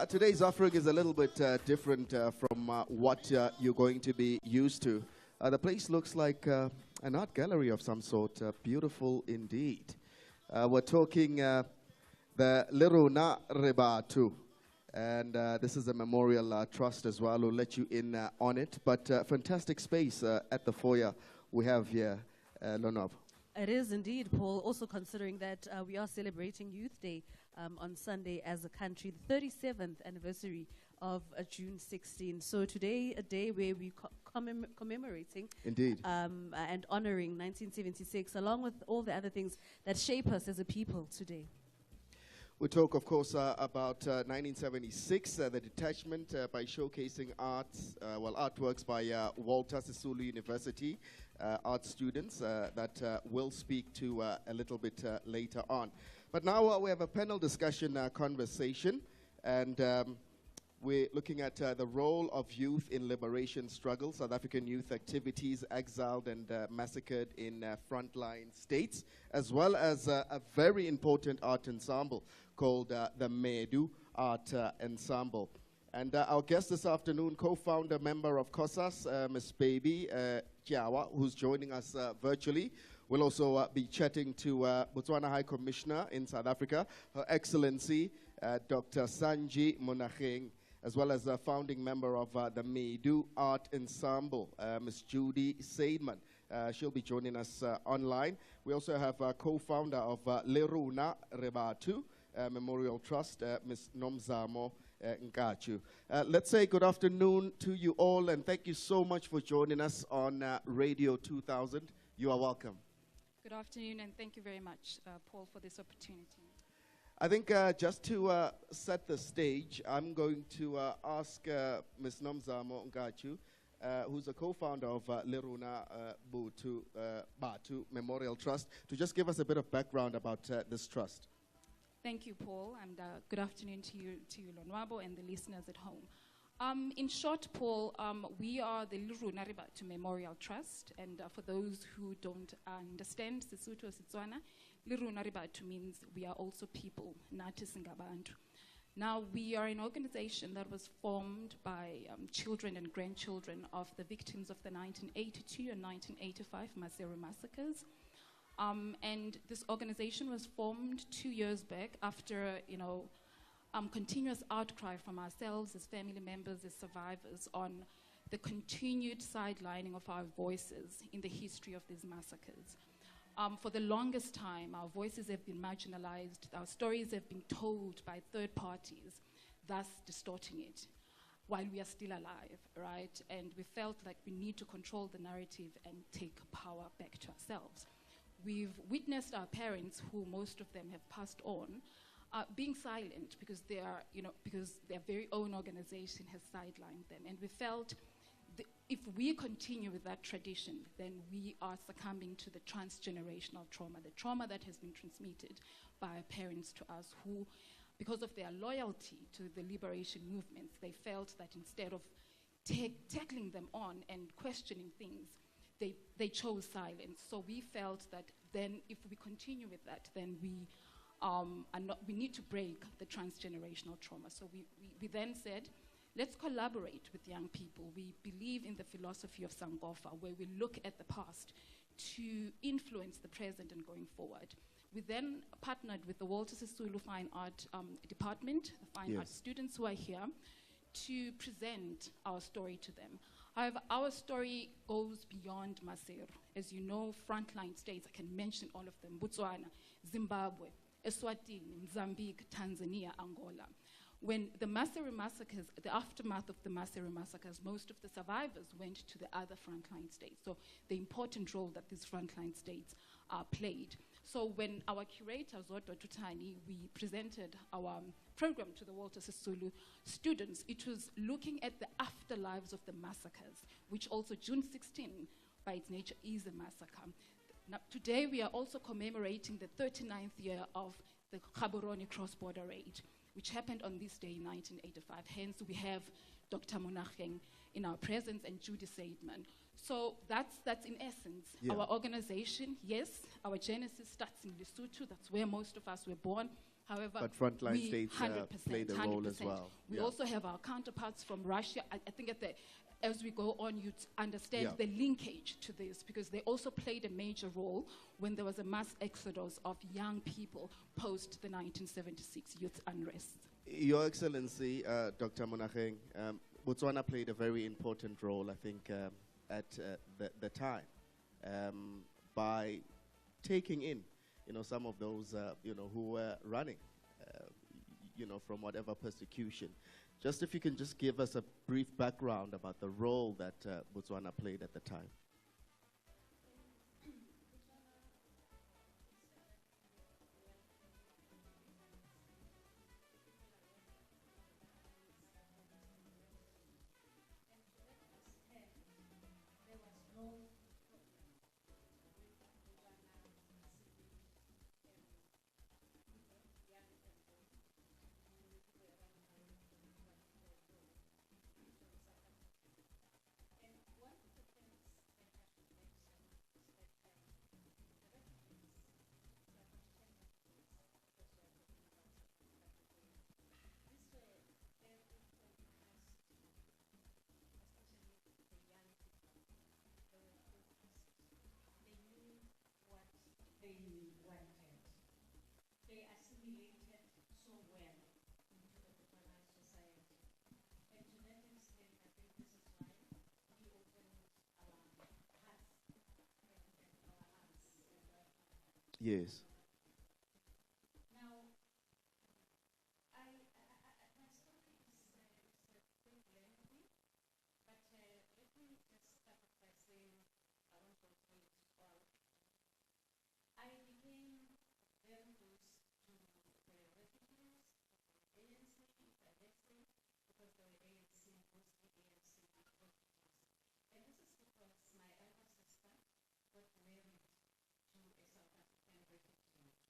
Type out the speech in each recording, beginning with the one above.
Today's offering is a little bit different from what you're going to be used to. The place looks like an art gallery of some sort. Beautiful indeed. We're talking the Liruna Rebatu. And this is a memorial trust as well. We'll let you in on it. But fantastic space at the foyer we have here, Lonwabo. It is indeed, Paul. Also considering that we are celebrating Youth Day on Sunday as a country, the 37th anniversary of June 16. So today, a day where we commemorating indeed and honoring 1976, along with all the other things that shape us as a people today. We talk, of course, about 1976, the detachment by showcasing artworks by Walter Sisulu University art students that we'll speak to a little bit later on. But now we have a panel discussion conversation, and we're looking at the role of youth in liberation struggle, South African youth activities exiled and massacred in frontline states, as well as a very important art ensemble called the Medu Art Ensemble. And our guest this afternoon, co-founder, member of COSAS, Ms. Baby Chiawa, who's joining us virtually. We'll also be chatting to Botswana High Commissioner in South Africa, Her Excellency Dr. Sanji Monacheng, as well as a founding member of the Medu Art Ensemble, Ms. Judy Seidman. She'll be joining us online. We also have a co-founder of Leruna Rebatu Memorial Trust, Ms. Nomzamo Nkachu. Let's say good afternoon to you all, and thank you so much for joining us on Radio 2000. You are welcome. Good afternoon, and thank you very much, Paul, for this opportunity. I think just to set the stage, I'm going to ask Ms. Nomzamo Nkachu, who's a co-founder of Leruna Batu Memorial Trust, to just give us a bit of background about this trust. Thank you, Paul, and good afternoon to you, Lonwabo, and the listeners at home. In short, Paul, we are the Leruna Batu Memorial Trust, and for those who don't understand Sesotho or Setswana, Leruna Batu means we are also people, nathi singabantu. Now, we are an organization that was formed by children and grandchildren of the victims of the 1982 and 1985 Maseru massacres. And this organization was formed 2 years back after, continuous outcry from ourselves as family members, as survivors, on the continued sidelining of our voices in the history of these massacres. For the longest time, our voices have been marginalized, our stories have been told by third parties, thus distorting it, while we are still alive, right? And we felt like we need to control the narrative and take power back to ourselves. We've witnessed our parents, who most of them have passed on, being silent because because their very own organization has sidelined them. And we felt if we continue with that tradition, then we are succumbing to the transgenerational trauma, the trauma that has been transmitted by our parents to us, who, because of their loyalty to the liberation movements, they felt that instead of tackling them on and questioning things, they chose silence. So we felt that then if we continue with that, then we need to break the transgenerational trauma. So we then said, let's collaborate with young people. We believe in the philosophy of Sankofa, where we look at the past to influence the present and going forward. We then partnered with the Walter Sisulu Fine Art Department, the fine art students who are here, to present our story to them. However, our story goes beyond Maseru. As you know, frontline states, I can mention all of them: Botswana, Zimbabwe, Eswatini, Mozambique, Tanzania, Angola. When the Maseru massacres, the aftermath of the Maseru massacres, most of the survivors went to the other frontline states. So the important role that these frontline states played. So when our curator, Zoto Tutani, we presented our program to the Walter Sisulu students, it was looking at the afterlives of the massacres, which also June 16, by its nature, is a massacre. Now, today we are also commemorating the 39th year of the Gaborone cross-border raid, which happened on this day in 1985. Hence, we have Dr. Monacheng in our presence and Judy Seidman. So that's in essence our organization. Yes, our genesis starts in Lesotho. That's where most of us were born. However, But frontline we states 100%, play the role as 100%. well. We Yeah. also have our counterparts from Russia. I think as we go on, you'd understand Yeah. the linkage to this, because they also played a major role when there was a mass exodus of young people post the 1976 youth unrest. Your Excellency, Dr. Monageng, Botswana played a very important role, I think, at the time by taking in, some of those, who were running, from whatever persecution. Just if you can just give us a brief background about the role that Botswana played at the time. Yes.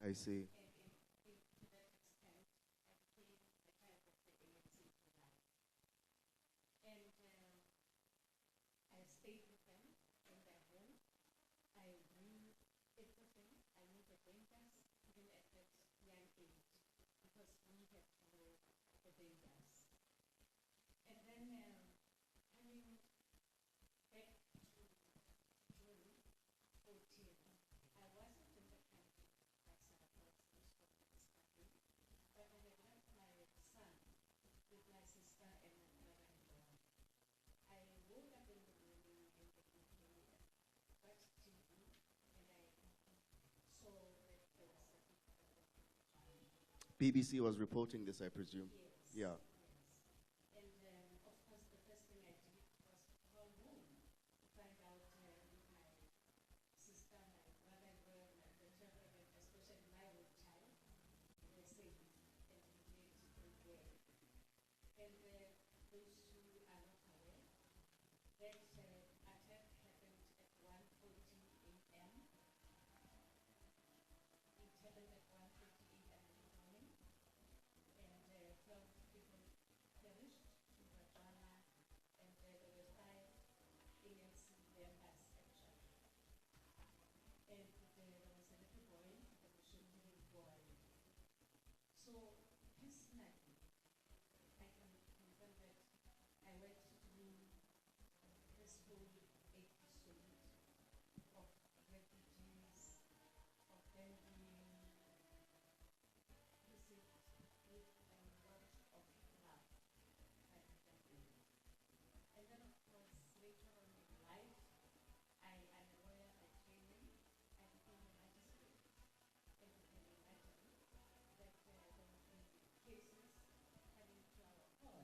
I see. BBC was reporting this, I presume. Yeah.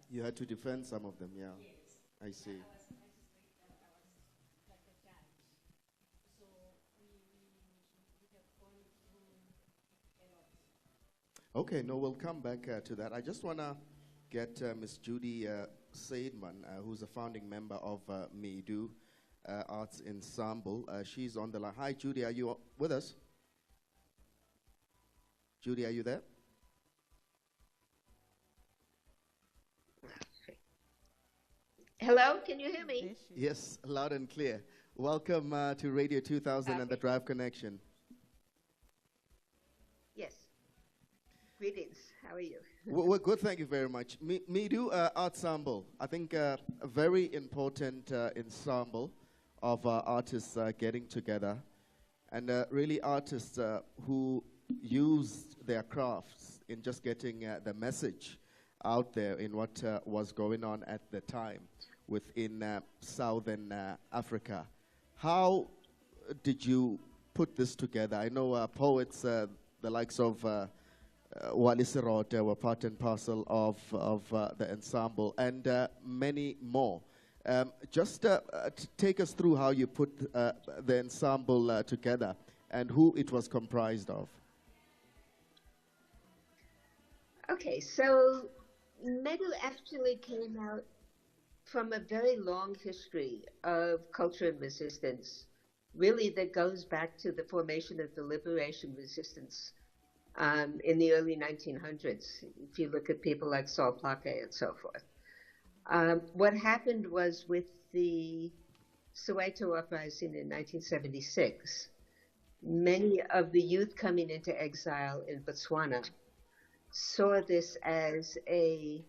You had to defend some of them, yeah. I see. Okay, no, we'll come back to that. I just want to get Miss Judy Saidman, who's a founding member of Medu Arts Ensemble. She's on the line. Hi, Judy, are you with us? Judy, are you there? Hello, can you hear me? Yes, loud and clear. Welcome to Radio 2000 and the Drive Connection. Yes. Greetings. How are you? We're good, thank you very much. Midu ensemble, I think a very important ensemble of artists getting together, and really artists who used their crafts in just getting the message out there in what was going on at the time within Southern Africa. How did you put this together? I know poets, the likes of Wally Serote were part and parcel of the ensemble, and many more. Just take us through how you put the ensemble together and who it was comprised of. Okay, so Medu actually came out from a very long history of culture and resistance, really that goes back to the formation of the liberation resistance in the early 1900s, if you look at people like Saul Plaquet and so forth. What happened was with the Soweto uprising in 1976, many of the youth coming into exile in Botswana saw this as a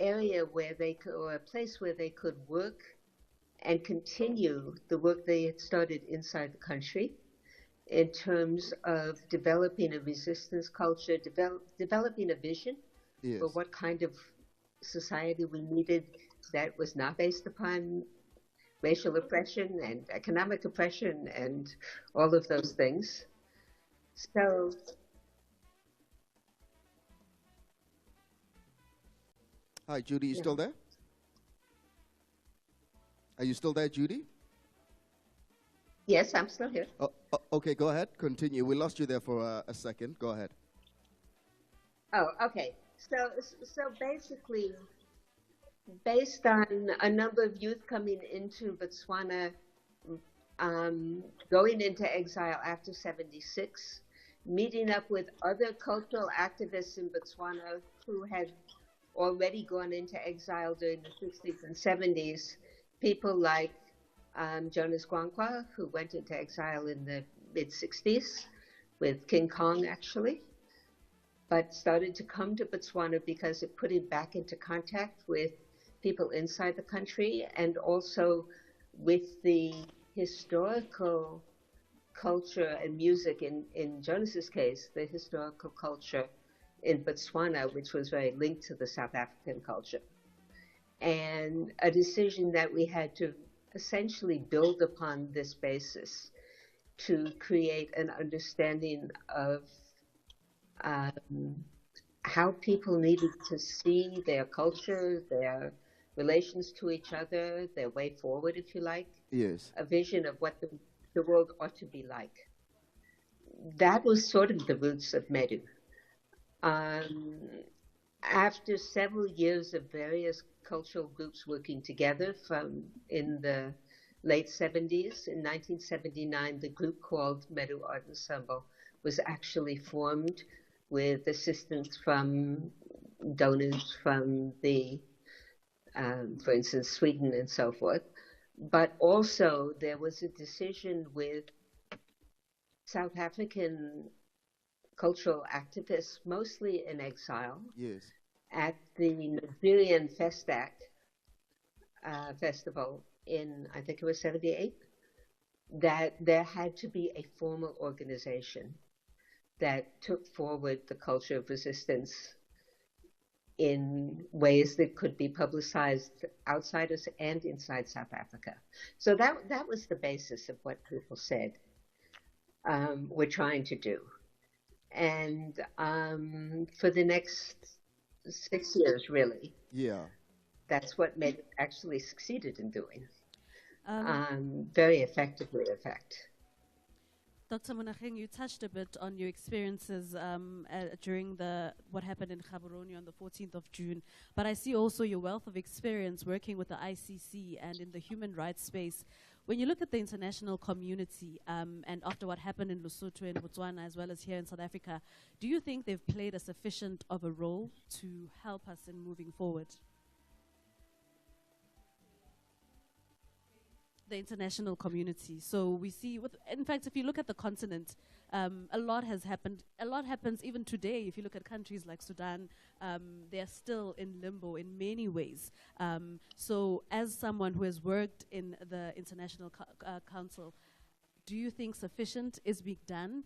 area where they could, or a place where they could work and continue the work they had started inside the country in terms of developing a resistance culture, developing a vision for what kind of society we needed that was not based upon racial oppression and economic oppression and all of those things. So Hi, Judy, you still there? Are you still there, Judy? yes, I'm still here. Okay, go ahead, continue. We lost you there for a second. Go ahead. Oh, okay. So basically, based on a number of youth coming into Botswana, going into exile after 76, meeting up with other cultural activists in Botswana who had already gone into exile during the 60s and 70s, people like Jonas Gwangwa, who went into exile in the mid-60s with King Kong, actually, but started to come to Botswana because it put him back into contact with people inside the country and also with the historical culture and music, in Jonas's case, the historical culture in Botswana, which was very linked to the South African culture. And a decision that we had to essentially build upon this basis to create an understanding of how people needed to see their culture, their relations to each other, their way forward, if you like. Yes. A vision of what the world ought to be like. That was sort of the roots of Medu. After several years of various cultural groups working together from in the late 70s, in 1979, the group called Medu Art Ensemble was actually formed with assistance from donors from the, for instance, Sweden and so forth. But also there was a decision with South African cultural activists, mostly in exile, Yes. at the Nigerian Festac festival in, I think it was 78, that there had to be a formal organization that took forward the culture of resistance in ways that could be publicized outside us and inside South Africa. So that was the basis of what people said we're trying to do. And for the next 6 years, really, that's what Med actually succeeded in doing, very effectively, in fact. Dr. Monageng, you touched a bit on your experiences during what happened in Gaborone on the 14th of June, but I see also your wealth of experience working with the ICC and in the human rights space. When you look at the international community and after what happened in Lesotho and Botswana as well as here in South Africa, do you think they've played a sufficient of a role to help us in moving forward? the international community. So we see, in fact, if you look at the continent, a lot has happened. A lot happens even today. If you look at countries like Sudan, they're still in limbo in many ways. So as someone who has worked in the International Council, do you think sufficient is being done?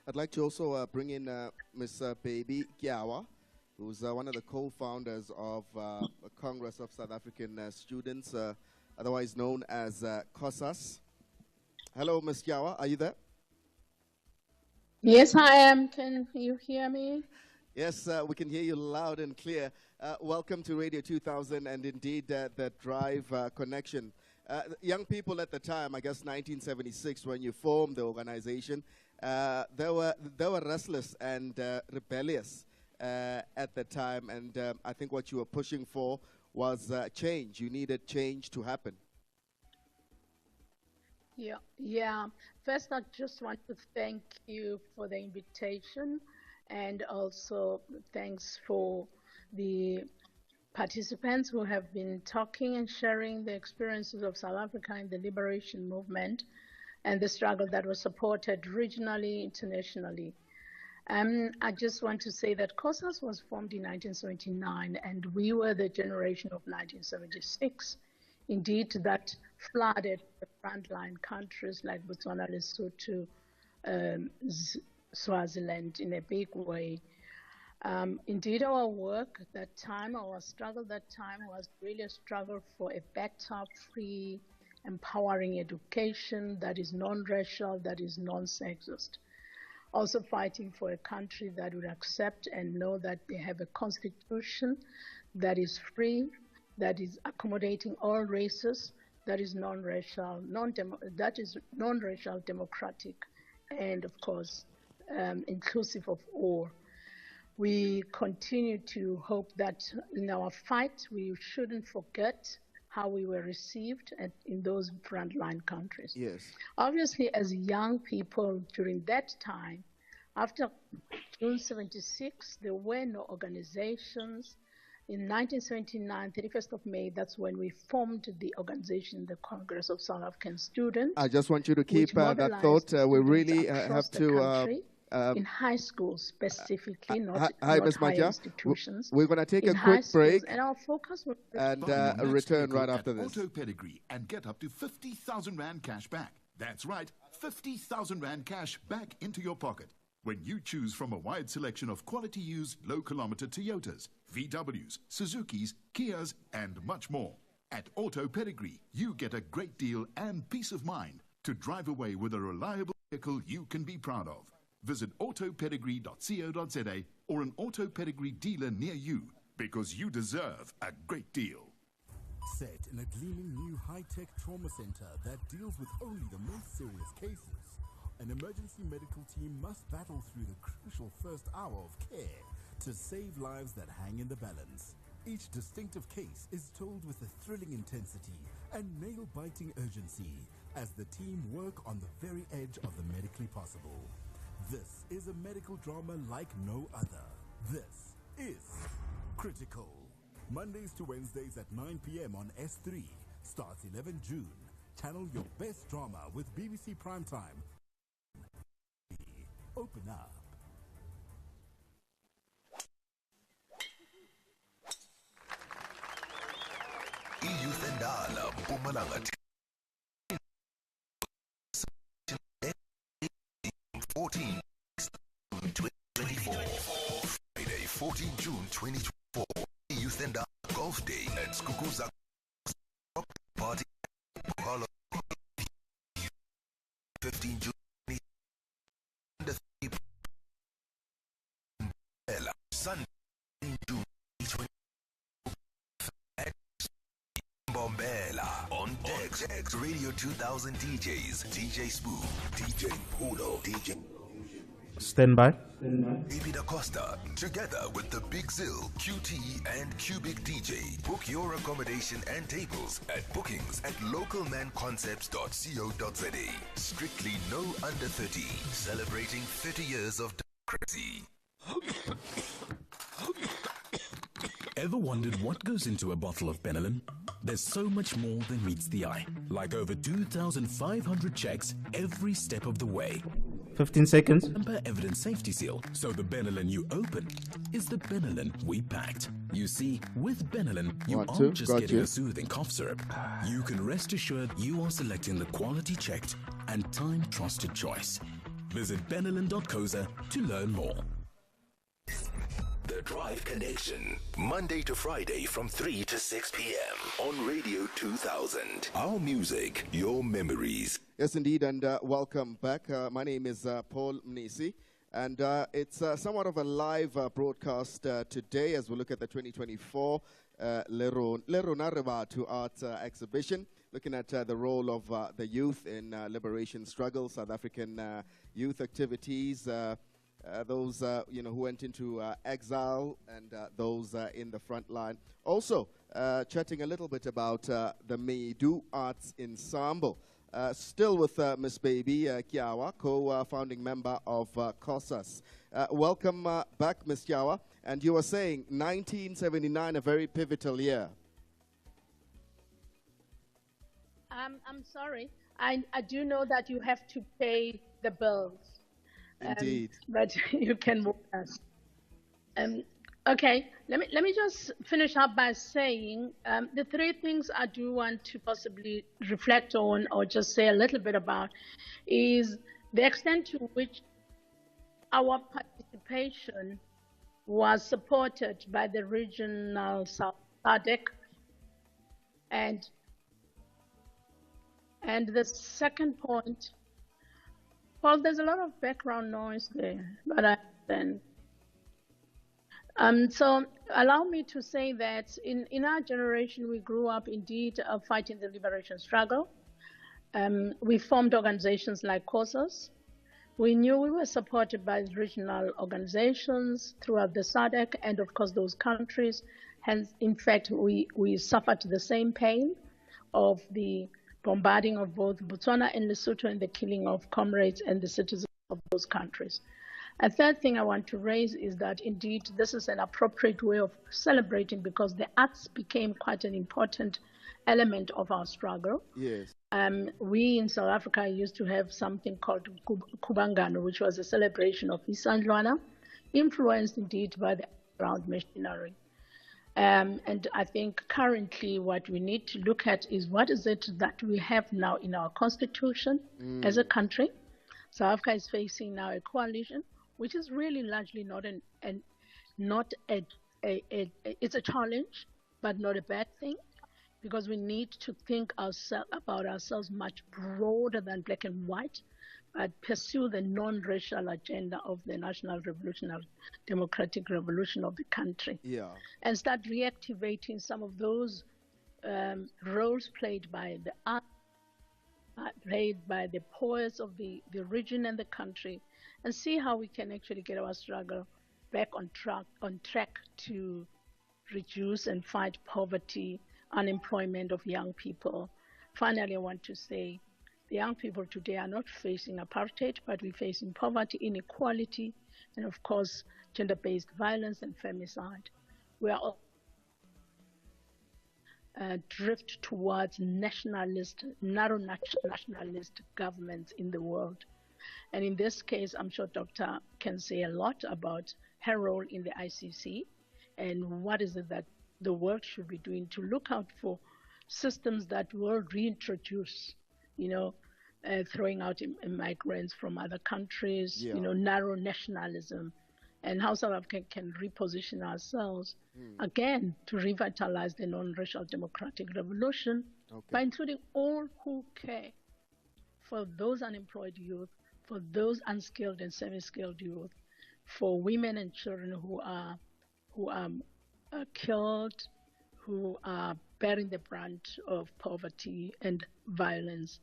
I'd like to also bring in Ms. Baby Gyawa, who's one of the co-founders of a Congress of South African Students, otherwise known as COSAS. Hello, Ms. Gyawa, are you there? Yes, I am. Can you hear me? Yes, we can hear you loud and clear. Welcome to Radio 2000 and indeed the Drive Connection. Young people at the time, I guess 1976, when you formed the organization, they were restless and rebellious at the time, and I think what you were pushing for was change. You needed change to happen. Yeah. First, I just want to thank you for the invitation, and also thanks for the participants who have been talking and sharing the experiences of South Africa in the liberation movement and the struggle that was supported regionally, internationally. I just want to say that COSAS was formed in 1979, and we were the generation of 1976. Indeed, that flooded the frontline countries like Botswana, Lesotho, Swaziland in a big way. Indeed, our work at that time, our struggle that time was really a struggle for a better, free, empowering education that is non-racial, that is non-sexist. Also fighting for a country that would accept and know that they have a constitution that is free, that is accommodating all races, that is non-racial, non-racial, democratic, and of course, inclusive of all. We continue to hope that in our fight, we shouldn't forget how we were received in those frontline countries. Yes. Obviously, as young people during that time, after June 76, there were no organizations. In 1979, 31st of May, that's when we formed the organization, the Congress of South African Students. I just want you to keep that thought. We really have to... in high schools specifically, not Ms. higher Maja, institutions. We're going to take a quick break and our focus will and return right after this. Auto Pedigree and get up to 50,000 Rand cash back. That's right, 50,000 Rand cash back into your pocket when you choose from a wide selection of quality used low-kilometer Toyotas, VWs, Suzukis, Kias, and much more. At Auto Pedigree, you get a great deal and peace of mind to drive away with a reliable vehicle you can be proud of. Visit autopedigree.co.za or an Auto Pedigree dealer near you, because you deserve a great deal. Set in a gleaming new high-tech trauma center that deals with only the most serious cases, an emergency medical team must battle through the crucial first hour of care to save lives that hang in the balance. Each distinctive case is told with a thrilling intensity and nail-biting urgency as the team work on the very edge of the medically possible. This is a medical drama like no other. This is Critical. Mondays to Wednesdays at 9 p.m. on S3. Starts 11 June. Channel your best drama with BBC Primetime. Open up. Youth and Ala, Mpumalanga. 14 2024. Friday, 14 June 2024. Youth and Ala Golf Day at Skukuza Party. 15 June 2024. Sunday, June 2024. Bombela on X Radio 2000 DJs, DJ Spoo, DJ Pudo, DJ Stand by. David Acosta, together with the Big Zill, QT and Cubic DJ. Book your accommodation and tables at bookings at localmanconcepts.co.za. Strictly no under 30, celebrating 30 years of democracy. Ever wondered what goes into a bottle of Benylin? There's so much more than meets the eye, like over 2,500 checks every step of the way. 15 seconds. And per evidence safety seal, so the Benylin you open is the Benylin we packed. You see, with Benylin, you aren't just getting a soothing cough syrup. You can rest assured you are selecting the quality checked and time-trusted choice. Visit benylin.coza to learn more. The Drive Connection, Monday to Friday from 3 to 6 p.m. on Radio 2000. Our music, your memories. Yes, indeed, and welcome back. My name is Paul Mnisi, and it's somewhat of a live broadcast today as we look at the 2024 Lonwabo Art Exhibition, looking at the role of the youth in liberation struggle, South African youth activities, those who went into exile, and those in the front line. Also, chatting a little bit about the Medu Arts Ensemble. Still with Miss Baby Kiawa, co-founding member of COSAS. Welcome back, Miss Kiawa. And you were saying 1979, a very pivotal year. I'm sorry. I do know that you have to pay the bills. Indeed. But you can move us. Okay, let me just finish up by saying the three things I do want to possibly reflect on or just say a little bit about is the extent to which our participation was supported by the regional SADC, and the second point. Well, there's a lot of background noise there, but so allow me to say that in our generation, we grew up indeed fighting the liberation struggle. We formed organizations like COSAS. We knew we were supported by regional organizations throughout the SADC and of course those countries. Hence, in fact, we suffered the same pain of the bombarding of both Botswana and Lesotho and the killing of comrades and the citizens of those countries. A third thing I want to raise is that indeed this is an appropriate way of celebrating because the arts became quite an important element of our struggle. Yes. We in South Africa used to have something called Kubangano, which was a celebration of Isandlwana, influenced indeed by the underground machinery. And I think currently what we need to look at is what is it that we have now in our constitution as a country. South Africa is facing now a coalition, which is really largely it's a challenge, but not a bad thing, because we need to think about ourselves much broader than black and white, but pursue the non-racial agenda of the National Revolutionary Democratic Revolution of the country. Yeah. And start reactivating some of those roles played by the art, played by the poets of the region and the country, and see how we can actually get our struggle back on track to reduce and fight poverty, unemployment of young people. Finally, I want to say the young people today are not facing apartheid, but we're facing poverty, inequality, and of course, gender-based violence and femicide. We are all drift towards narrow nationalist governments in the world. And in this case, I'm sure Dr. can say a lot about her role in the ICC and what is it that the world should be doing to look out for systems that will reintroduce, throwing out migrants from other countries, narrow nationalism, and how South Africa can reposition ourselves again to revitalize the non-racial democratic revolution by including all who care for those unemployed youth, for those unskilled and semi-skilled youth, for women and children who are killed, who are bearing the brunt of poverty and violence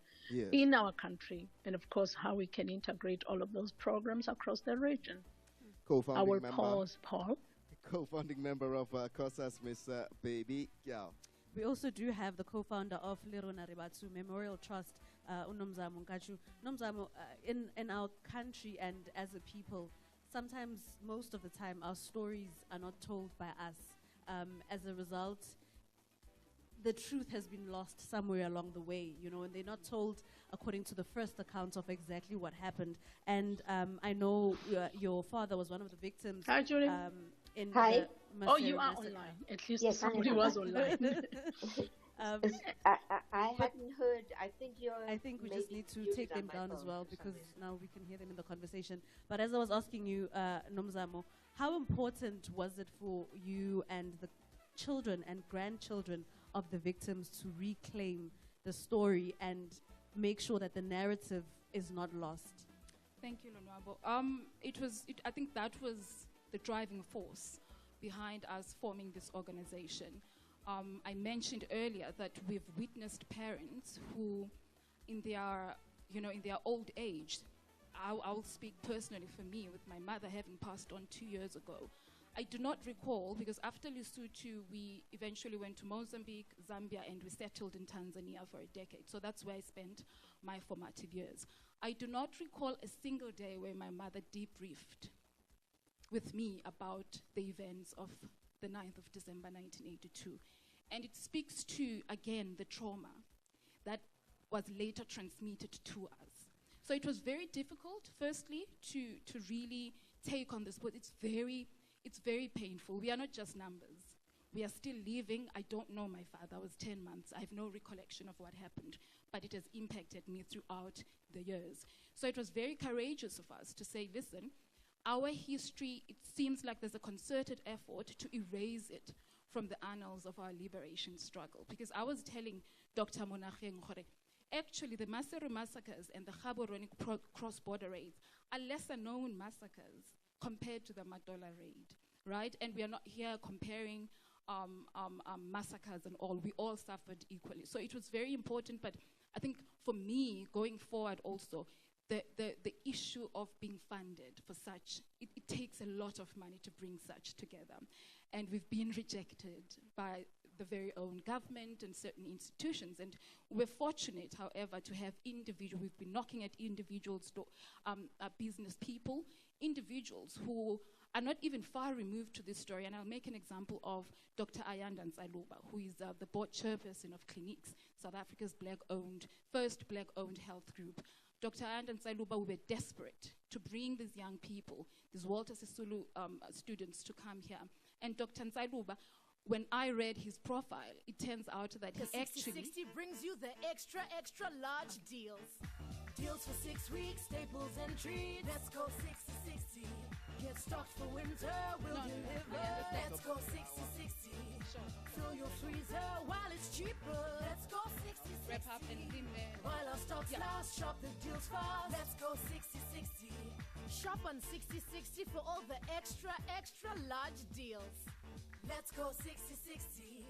in our country, and of course how we can integrate all of those programs across the region. Co-founding member, pause, Paul. Co-founding member of COSAS, Miss Baby. Yeah. We also do have the co-founder of Lero Naribatsu Memorial Trust, Nomzamo Nkachu. Nomzamo, in our country and as a people, sometimes, most of the time, our stories are not told by us. As a result, the truth has been lost somewhere along the way, and they're not told according to the first account of exactly what happened. And I know your father was one of the victims. Hi, Julie. Hi. Oh, you are online. At least somebody was online. I hadn't heard. I think we just need to take them down as well, because now we can hear them in the conversation. But as I was asking you, Nomzamo, how important was it for you and the children and grandchildren of the victims to reclaim the story and make sure that the narrative is not lost? Thank you, Lonwabo. I think that was the driving force behind us forming this organization. I mentioned earlier that we've witnessed parents who, in their old age, I'll speak personally for me, with my mother having passed on 2 years ago. I do not recall, because after Lesotho, we eventually went to Mozambique, Zambia, and we settled in Tanzania for a decade. So that's where I spent my formative years. I do not recall a single day where my mother debriefed with me about the events of the 9th of December 1982. And it speaks to, again, the trauma that was later transmitted to us. So it was very difficult, firstly, to really take on this, but it's very painful. We are not just numbers. We are still living. I don't know my father. I was 10 months. I have no recollection of what happened, but it has impacted me throughout the years. So it was very courageous of us to say, listen, our history, it seems like there's a concerted effort to erase it from the annals of our liberation struggle. Because I was telling Dr. Monageng Nkohla, actually the Maseru massacres and the Gaborone cross-border raids are lesser known massacres compared to the Madola raid, right? And we are not here comparing massacres and all. We all suffered equally. So it was very important, but I think for me, going forward also, the issue of being funded for such, it takes a lot of money to bring such together. And we've been rejected by the very own government and certain institutions. And we're fortunate, however, to have individuals. We've been knocking at individuals, business people, individuals who are not even far removed to this story. And I'll make an example of Dr. Ayanda Nsaluba, who is the board chairperson of Cliniques, South Africa's first black-owned health group. Dr. Ayanda Nsaluba, we were desperate to bring these young people, these Walter Sisulu students, to come here. And Dr. Nsaluba, when I read his profile, it turns out that he actually... 60 brings you the extra large deals. Deals for 6 weeks, staples and treats. Let's go 60-60. Get stocked for winter, we'll deliver. Let's go 60-60. Sure. Fill your freezer while it's cheaper. Let's go 60-60. Wrap up and lean there. While our stocks last, shop the deals fast. Let's go 60-60. Shop on 60-60 for all the extra large deals. Let's go 60-60.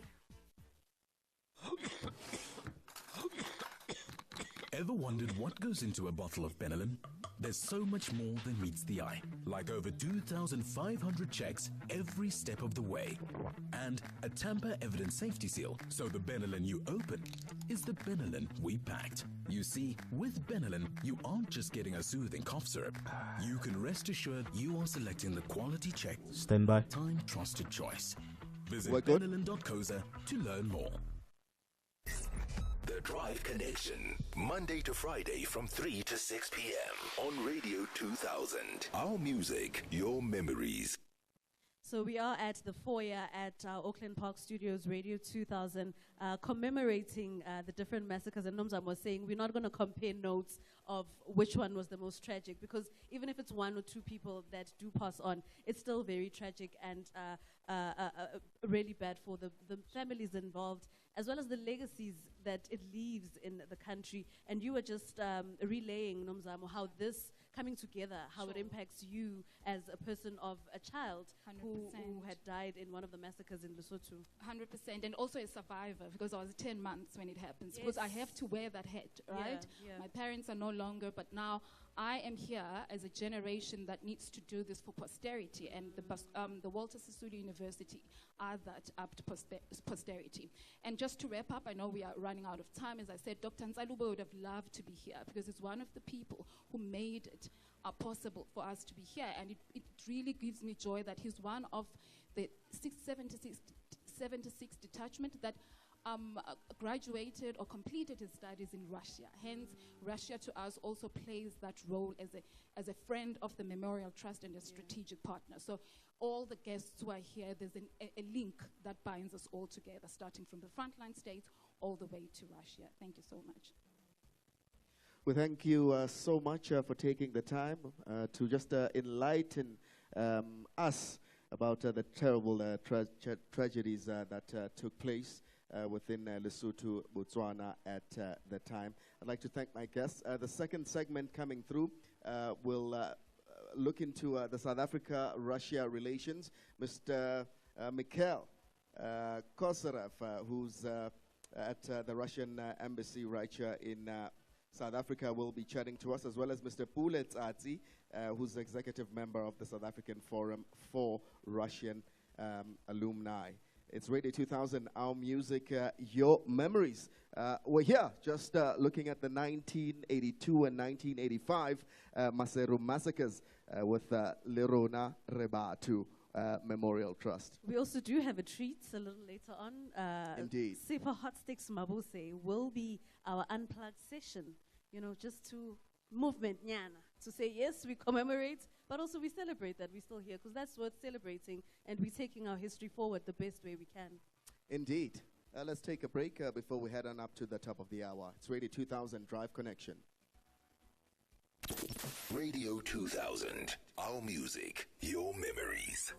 Ever wondered what goes into a bottle of Benylin? There's so much more than meets the eye, like over 2,500 checks every step of the way. And a tamper evidence safety seal, so the Benylin you open is the Benylin we packed. You see, with Benylin, you aren't just getting a soothing cough syrup. You can rest assured you are selecting the quality check, Stand by. time-trusted choice. Visit We're good. benylin.coza to learn more. The Drive Connection, Monday to Friday from 3 to 6 p.m. on Radio 2000. Our music, your memories. So we are at the foyer at Auckland Park Studios, Radio 2000, commemorating the different massacres. And Nomzam was saying we're not going to compare notes of which one was the most tragic, because even if it's one or two people that do pass on, it's still very tragic and really bad for the families involved, as well as the legacies that it leaves in the country. And you were just relaying, Nomzamo, how this coming together, how it impacts you as a person of a child who had died in one of the massacres in Lesotho. 100%, and also a survivor, because I was 10 months when it happens, because I have to wear that hat, right? Yeah. My parents are no longer, but now I am here as a generation that needs to do this for posterity, and the Walter Sisulu University are that up to posterity. And just to wrap up, I know we are running out of time. As I said, Dr. Nzalubo would have loved to be here, because it's one of the people who made it possible for us to be here, and it really gives me joy that he's one of the 76 detachment that graduated or completed his studies in Russia. Hence, Russia to us also plays that role as a friend of the Memorial Trust and a strategic partner. So all the guests who are here, there's a link that binds us all together, starting from the frontline states all the way to Russia. Thank you so much. We thank you so much for taking the time to just enlighten us about the terrible tragedies that took place within Lesotho, Botswana at the time. I'd like to thank my guests. The second segment coming through will look into the South Africa-Russia relations. Mr. Mikhail Kosarev, who's at the Russian embassy right here in South Africa, will be chatting to us, as well as Mr. Pule Tsatsi, who's the executive member of the South African Forum for Russian Alumni. It's Radio 2000, our music, your memories. We're here just looking at the 1982 and 1985 Maseru massacres with Lerona Rebatu Memorial Trust. We also do have a treat a little later on. Indeed. Super Hot Sticks Mabuse will be our unplugged session, just to movement, nyana, to say, yes, we commemorate, but also we celebrate that we're still here, because that's worth celebrating, and we're taking our history forward the best way we can. Indeed. Let's take a break before we head on up to the top of the hour. It's Radio 2000 Drive Connection. Radio 2000, our music, your memories.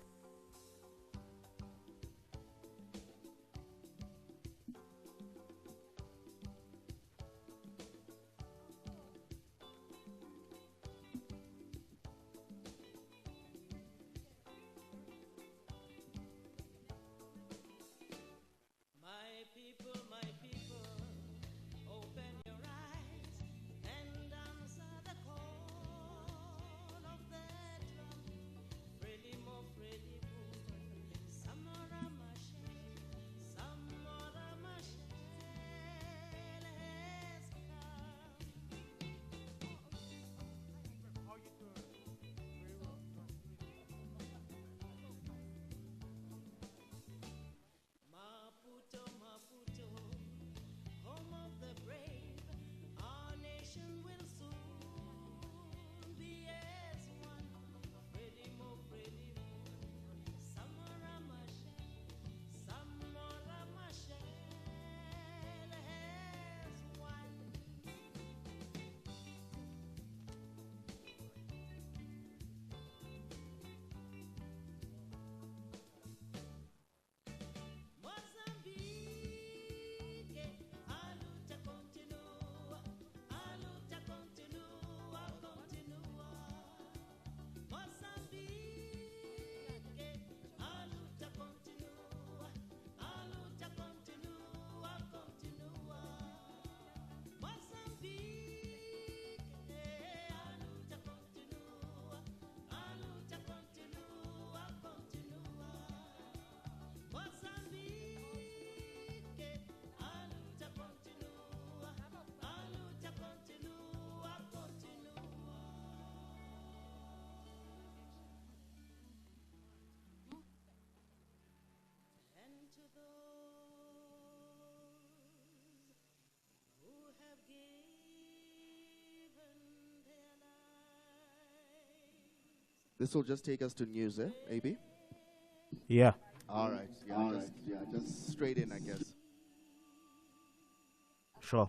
Freely more freely. This will just take us to news, AB? Yeah. All right. Just straight in, I guess. Sure.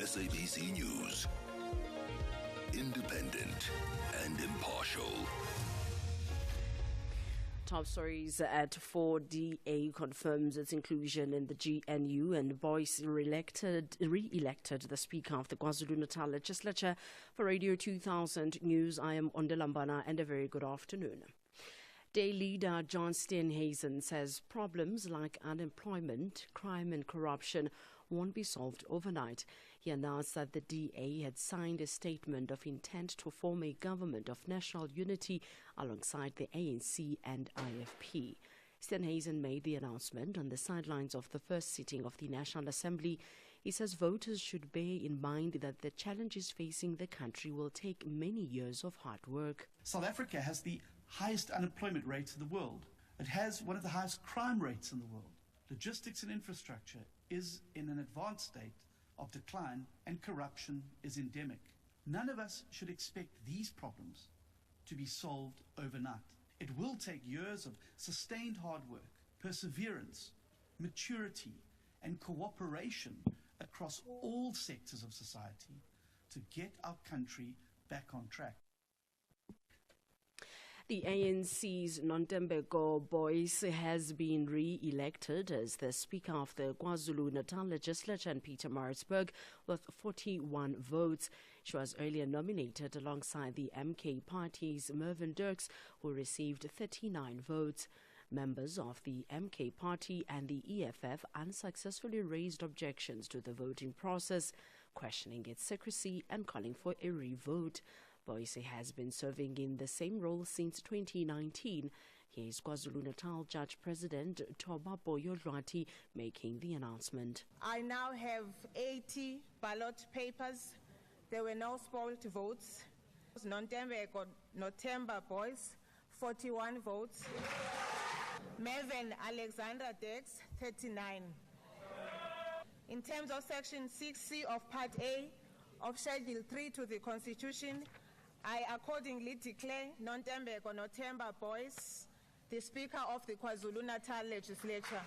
SABC News. Independent and impartial. Top stories at 4DA confirms its inclusion in the GNU, and Boyce re-elected the Speaker of the KwaZulu-Natal Legislature. For Radio 2000 News, I am Ondelambana, and a very good afternoon. Day leader John Steenhuisen says problems like unemployment, crime and corruption won't be solved overnight. He announced that the DA had signed a statement of intent to form a government of national unity alongside the ANC and IFP. Steenhuisen made the announcement on the sidelines of the first sitting of the National Assembly. He says voters should bear in mind that the challenges facing the country will take many years of hard work. South Africa has the highest unemployment rates in the world. It has one of the highest crime rates in the world. Logistics and infrastructure is in an advanced state of decline, and corruption is endemic. None of us should expect these problems to be solved overnight. It will take years of sustained hard work, perseverance, maturity, and cooperation across all sectors of society to get our country back on track. The ANC's Nontembeko Boyce has been re-elected as the Speaker of the KwaZulu-Natal Legislature in Pietermaritzburg with 41 votes. She was earlier nominated alongside the MK Party's Mervyn Dirks, who received 39 votes. Members of the MK Party and the EFF unsuccessfully raised objections to the voting process, questioning its secrecy and calling for a re-vote. Boyce has been serving in the same role since 2019. Here's KwaZulu-Natal Judge President Thoba Boyodlwati making the announcement. I now have 80 ballot papers. There were no spoiled votes. Notemba Boyce, 41 votes. Mervyn Alexandra Dex, 39. In terms of Section 6C of Part A of Schedule 3 to the Constitution, I accordingly declare Nontembeko Notemba Boyce the Speaker of the KwaZulu-Natal Legislature.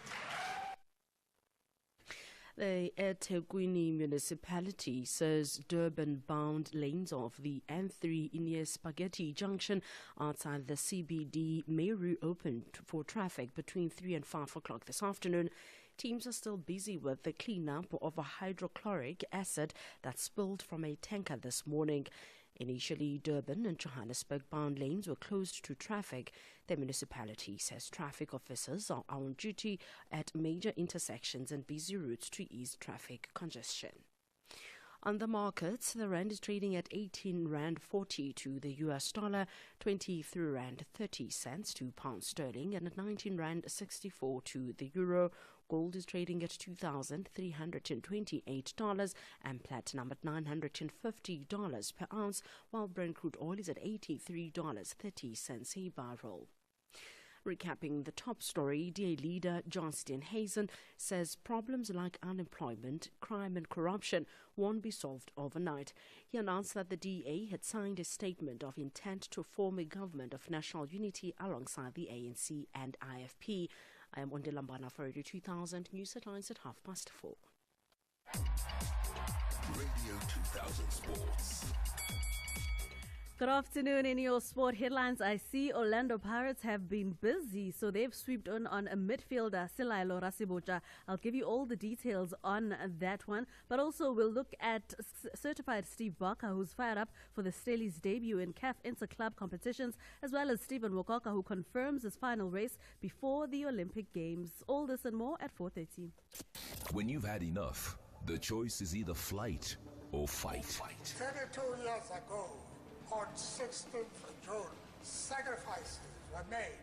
The eThekwini municipality says Durban-bound lanes of the N3 in Spaghetti Junction outside the CBD may reopen for traffic between 3 and 5 o'clock this afternoon. Teams are still busy with the cleanup of a hydrochloric acid that spilled from a tanker this morning. Initially, Durban and Johannesburg-bound lanes were closed to traffic. The municipality says traffic officers are on duty at major intersections and busy routes to ease traffic congestion. On the markets, the rand is trading at 18 rand 40 to the US dollar, 23 rand 30 cents to pound sterling, and at 19 rand 64 to the euro. Gold is trading at $2,328 and platinum at $950 per ounce, while Brent crude oil is at $83.30 a barrel. Recapping the top story, DA leader Johnston Hazen says problems like unemployment, crime and corruption won't be solved overnight. He announced that the DA had signed a statement of intent to form a government of national unity alongside the ANC and IFP. I am Onde Lambana for Radio 2000, news headlines at 4:30. Radio 2000 Sports. Good afternoon. In your sport headlines, I see Orlando Pirates have been busy, so they've swooped on a midfielder, Silailo Rasiboja. I'll give you all the details on that one, but also we'll look at certified Steve Barker, who's fired up for the Staleys' debut in CAF Inter-Club competitions, as well as Stephen Wokoka, who confirms his final race before the Olympic Games. All this and more at 4:30. When you've had enough, the choice is either flight or fight. 32 years ago, on 16th of June, sacrifices were made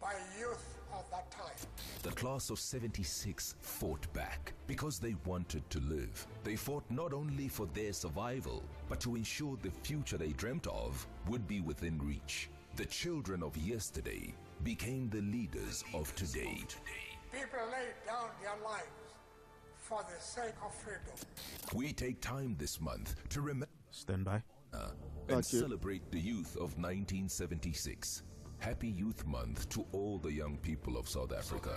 by youth of that time. The class of 76 fought back because they wanted to live. They fought not only for their survival, but to ensure the future they dreamt of would be within reach. The children of yesterday became the leaders of today. People laid down their lives for the sake of freedom. We take time this month to remember. Stand by. And celebrate the youth of 1976. Happy Youth Month to all the young people of South Africa.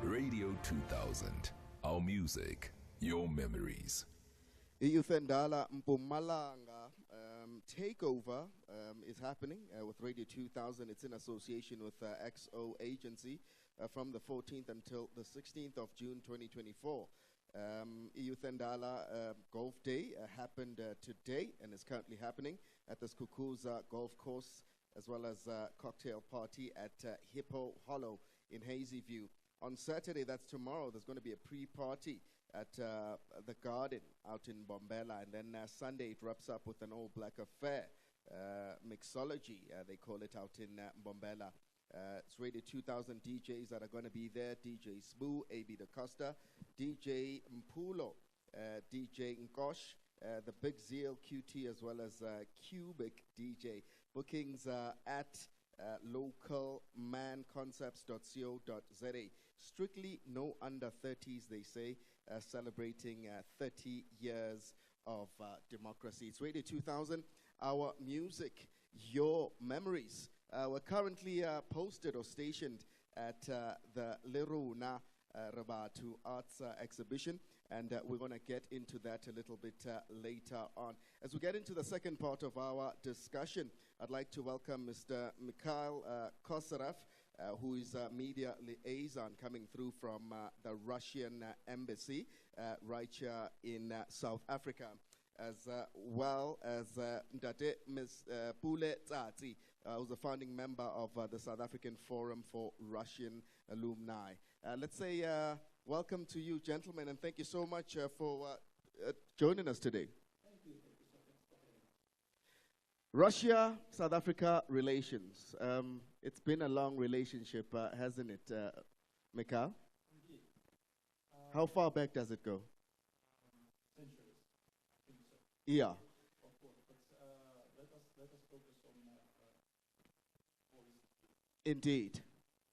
Radio 2000, our music, your memories. Iyuthendala Mpumalanga takeover is happening with Radio 2000. It's in association with XO Agency from the 14th until the 16th of June 2024. Iyuthendala Golf Day happened today and is currently happening at the Skukuza Golf Course, as well as a cocktail party at Hippo Hollow in Hazyview. On Saturday, that's tomorrow, there's going to be a pre-party at the Garden out in Bombela, and then Sunday it wraps up with an all-black affair, mixology, they call it out in Bombela. It's Radio 2000 DJs that are going to be there. DJ Sbu, AB Da Costa, DJ Mpulo, DJ Nkohla, the Big Zeal QT, as well as Cubic DJ. Bookings at localmanconcepts.co.za. Strictly no under 30s, they say, celebrating 30 years of democracy. It's Radio 2000, our music, your memories. We're currently posted or stationed at the Leruna Rabatu Arts Exhibition, and we're going to get into that a little bit later on. As we get into the second part of our discussion, I'd like to welcome Mr. Mikhail Kosarev, who is a media liaison coming through from the Russian embassy right here in South Africa, as well as Ndate Ms. Pule Tsatsi, who's a founding member of the South African Forum for Russian Alumni. Let's say welcome to you, gentlemen, and thank you so much for joining us today. Thank you. Thank you so much for having me. Russia-South Africa relations. It's been a long relationship, hasn't it, Mikhail? Indeed. How far back does it go? Centuries, I think so. Yeah. Of course, but let us focus on more recently. Indeed.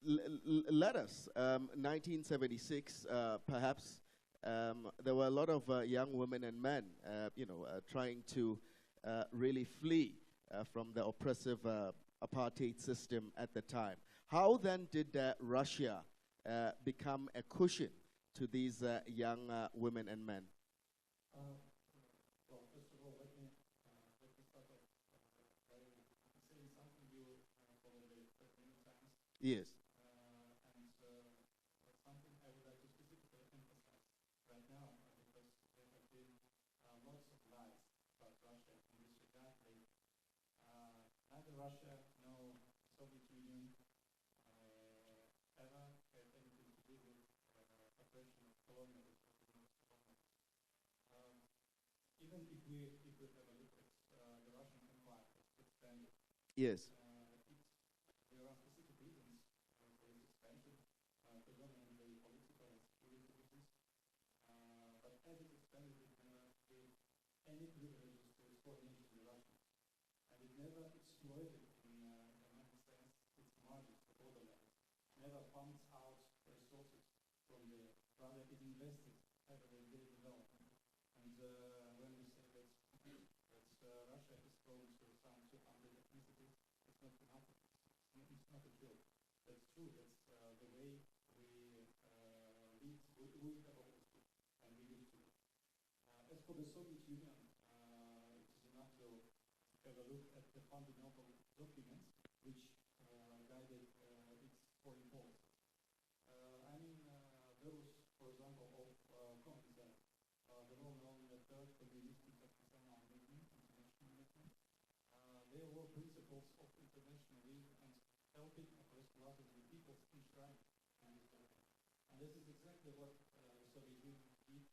Let us. 1976, perhaps, there were a lot of young women and men, trying to really flee from the oppressive apartheid system at the time. How then did Russia become a cushion to these young women and men? Well, first of all, let me start off by saying something you probably heard many times. Yes. Something I would like to specifically emphasize right now, because there have been lots of lies about Russia in this regard lately. Russia nor Soviet Union ever had anything to do with oppression of colonialism. Even if we have a look at the Russian Empire as expanded, yes, there are specific reasons for its expansion, predominantly political and security reasons. But as it expanded, it never gave any privileges to its foreign agents, the Russians, and it never exploited, in any sense, its margins, the borderlands. Never pumped out resources from there. Rather, it invested heavily in their development. And when we say that Russia is home to some 200 ethnicities, it's not 200. It's not a joke. That's true. That's the way we lead. We have always been, and we will too. As for the Soviet Union, it is enough to have a look at the fundamental documents which guided its foreign policy. Those, for example, of Comintern, the well-known third communistic international movement, there were principles of internationalism and helping oppressed classes and peoples enshrined in this document. And this is exactly what the Soviet Union did,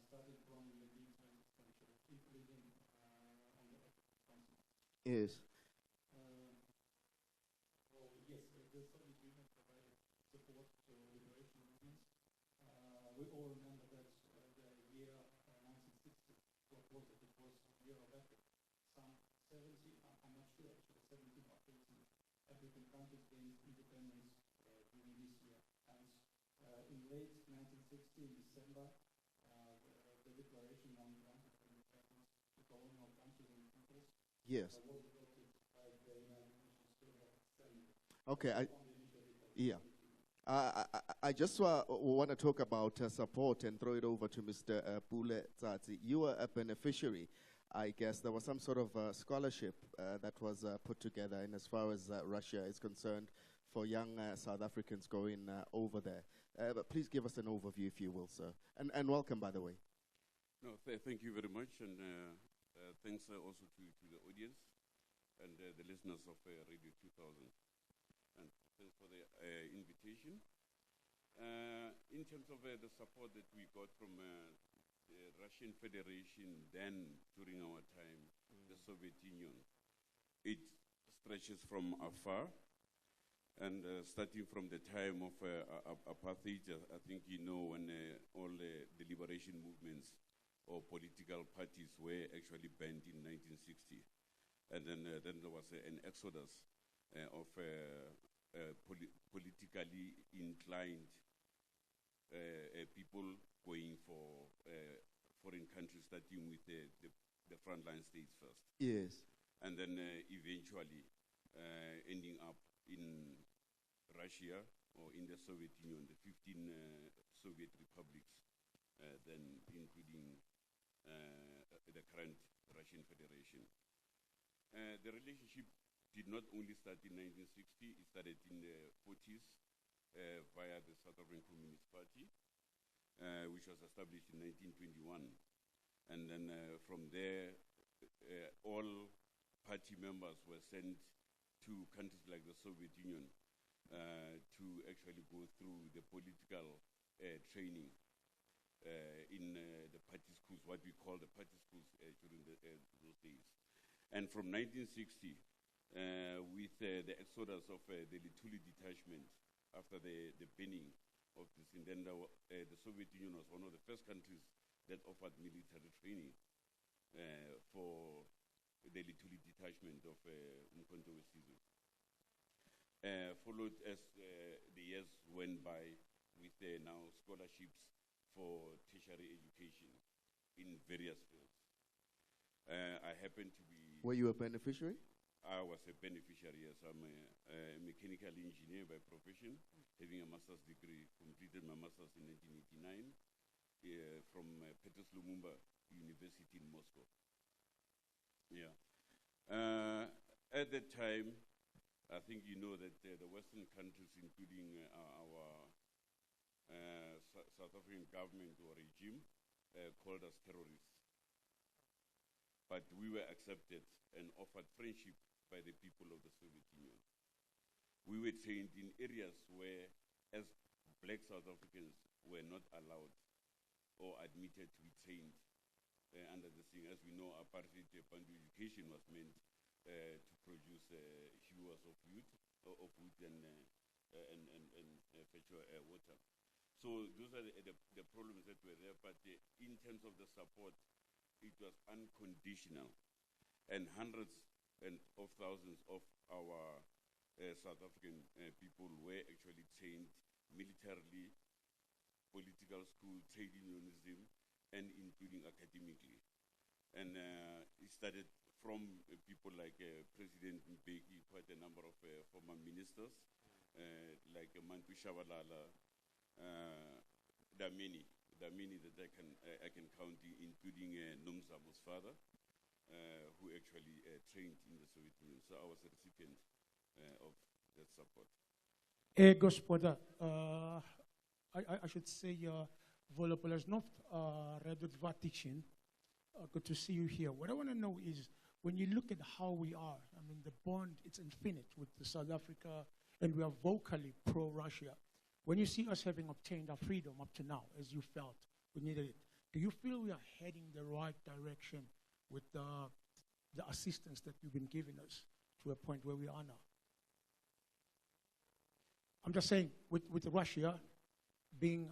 starting from the mid-20th century, including on the ethnic continent. yes. Well, yes, the Soviet Union provided support to liberation movements. We all remember that the year 1960, what was it? It was the year of Africa. Some 70, I'm not sure actually, 17 or 18 African countries gained independence during this year. And in late 1960, in December, the declaration on granted for independence to colonial countries and peoples Yes. was adopted by the United Nations General Assembly. Okay, Yeah. I just want to talk about support and throw it over to Mr. Pule Tsatsi. You were a beneficiary. I guess there was some sort of scholarship that was put together in as far as Russia is concerned for young South Africans going over there. But please give us an overview, if you will, sir. And welcome, by the way. No, thank you very much, and thanks also to the audience and the listeners of Radio 2000. And thanks for the invitation. In terms of the support that we got from the Russian Federation then during our time, the Soviet Union, it stretches from afar. And starting from the time of apartheid, I think you know when all the liberation movements or political parties were actually banned in 1960. And then there was an exodus of politically inclined people going for foreign countries, starting with the frontline states first. Yes. And then eventually ending up in Russia or in the Soviet Union, the 15 Soviet republics, then including the current Russian Federation. The relationship did not only start in 1960, it started in the 40s via the South African Communist Party, which was established in 1921. And then from there, all party members were sent to countries like the Soviet Union to actually go through the political training in the party schools, what we call the party schools during those days. And from 1960, with the exodus of the Lituli detachment after the banning of this, and then the Soviet Union was one of the first countries that offered military training for the Lituli detachment of Nkohla. Followed as the years went by with now scholarships for tertiary education in various fields. I happen to be... Were you a beneficiary? I was a beneficiary, yes. I'm a mechanical engineer by profession, having a master's degree, completed my master's in 1989 from Petrus Lumumba University in Moscow. Yeah. At that time, I think you know that the Western countries, including our South African government or regime, called us terrorists. But we were accepted and offered friendship by the people of the Soviet Union. We were trained in areas where, as black South Africans, were not allowed or admitted to be trained under the thing. As we know, apartheid Bantu education was meant to produce hewers of wood, and fetch water. So those are the problems that were there. But in terms of the support, it was unconditional, and hundreds of thousands of our South African people were actually trained militarily, political school, trade unionism, and including academically. And it started from people like President Mbeki, quite a number of former ministers, like Mantu Shabalala, Damini that I can count, including Nomzamo's father, who actually trained in the Soviet Union. So I was a recipient of that support. Gospoda, I should say, Volopolazhnov, Redut Vatikin, good to see you here. What I want to know is, when you look at how we are, I mean, the bond, it's infinite with the South Africa, and we are vocally pro-Russia. When you see us having obtained our freedom up to now, as you felt we needed it, do you feel we are heading the right direction with the assistance that you've been giving us to a point where we are now? I'm just saying, with Russia being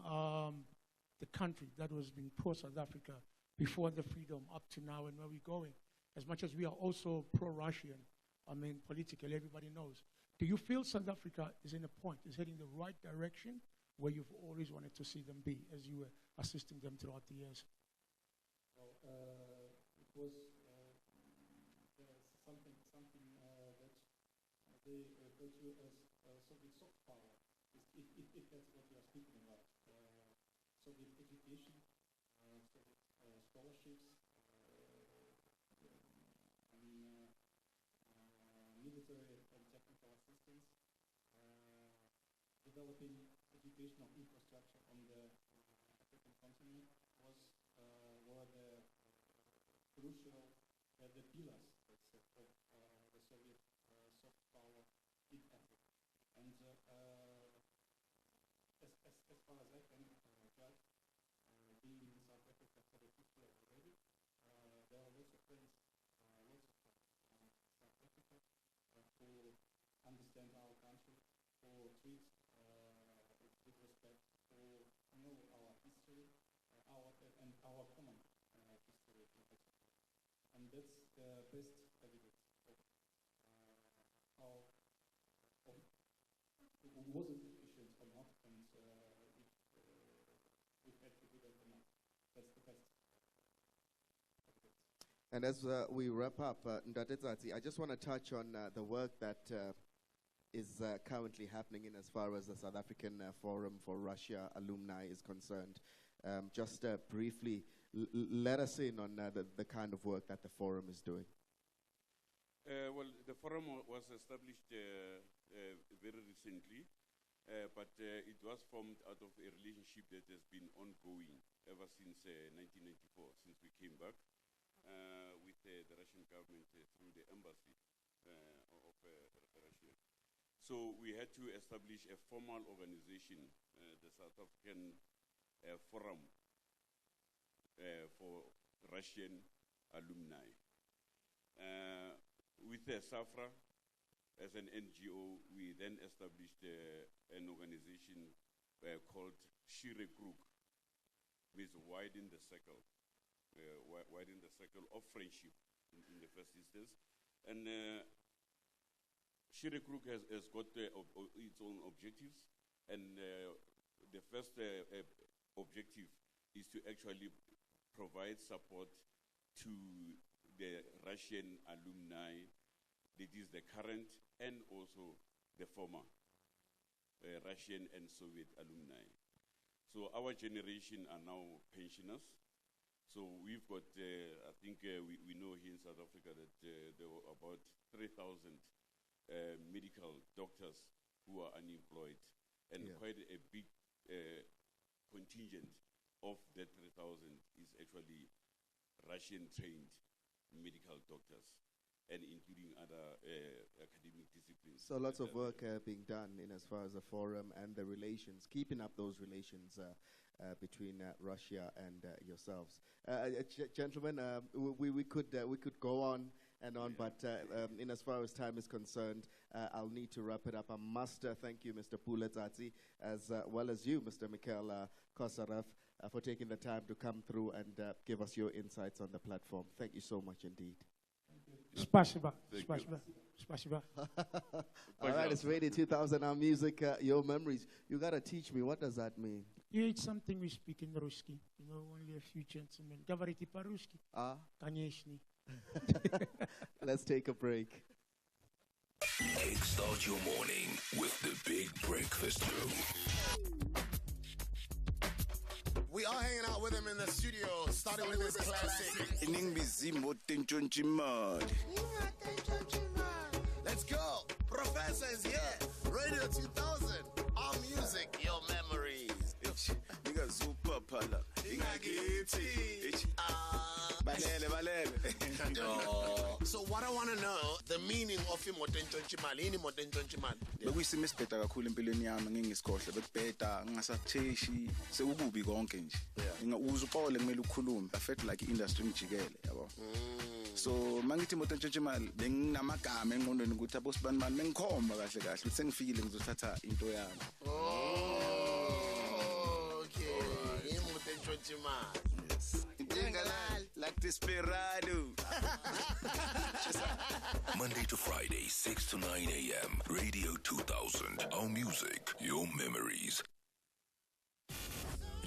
the country that was being pro-South Africa before the freedom up to now and where we're going, as much as we are also pro-Russian, I mean, politically, everybody knows. Do you feel South Africa is in a point, is heading the right direction where you've always wanted to see them be as you were assisting them throughout the years? Well, it was something that they refer to as Soviet soft power, if that's what you are speaking about. Soviet education, Soviet scholarships, military and technical assistance, developing educational infrastructure on the African continent were the crucial, the pillars, let's say, of the Soviet soft power in Africa. And as far as I can judge, being in South Africa for the 50 years already, there are lots of friends, South Africa, who understand our country, who treat with respect, who know our history, and our common history. And that's the best evidence of how was it efficient or not, and if we had to do that or not. That's the best. And as we wrap up, Ndadezati, I just want to touch on the work that is currently happening in as far as the South African Forum for Russia alumni is concerned. Just briefly, let us in on the kind of work that the forum is doing. Well, the forum was established very recently, but it was formed out of a relationship that has been ongoing ever since 1994, since we came back. With the Russian government through the embassy of Russia. So we had to establish a formal organization, the South African Forum for Russian Alumni. With SAFRA as an NGO, we then established an organization called Shire Group, which widen the circle. Widen the circle of friendship in the first instance. And Shire Group has got its own objectives, and the first objective is to actually provide support to the Russian alumni, that is the current and also the former Russian and Soviet alumni. So our generation are now pensioners. So we've got, I think we know here in South Africa that there were about 3,000 medical doctors who are unemployed, and quite a big contingent of that 3,000 is actually Russian-trained medical doctors. and including other academic disciplines. So lots of work being done in as far as the forum and the relations, keeping up those relations between Russia and yourselves. Gentlemen, we could go on and on, but in as far as time is concerned, I'll need to wrap it up. I must thank you, Mr. Puletati, as well as you, Mr. Mikhail Kosarev, for taking the time to come through and give us your insights on the platform. Thank you so much indeed. Spasiba. Spasiba. Spasiba. All right, it's Radio 2000, our music, your memories. You got to teach me, what does that mean? Yeah, it's something we speak in Ruski. You know, only a few gentlemen. Gavariti по-русски. Конечно. Let's take a break. Kickstart your morning with the Big Breakfast Show. We are hanging out with him in the studio, starting with his classic. Let's go. Professor is here. Radio 2000. Our music, your memories. So what I want to know, the meaning of imotentonchimali, ini motentonchimali. Bekuyisimo esibheda kakhulu empilweni yami ngingisikhohle bekubheda ngingasatheshi sekukubi konke nje. Uze uxole kumele ukhulume. I felt like industry ngijikele yabo. So mangithi imotentonchimali benginamagama engqondweni ukuthi abosibani bani bengikhomba kahle kahle ukuthi sengifikile ngizothatha into yami. Okay. Imotentonchimali. Yes. Like Desperado. Monday to Friday, 6 to 9 a.m. Radio 2000. Our music, your memories.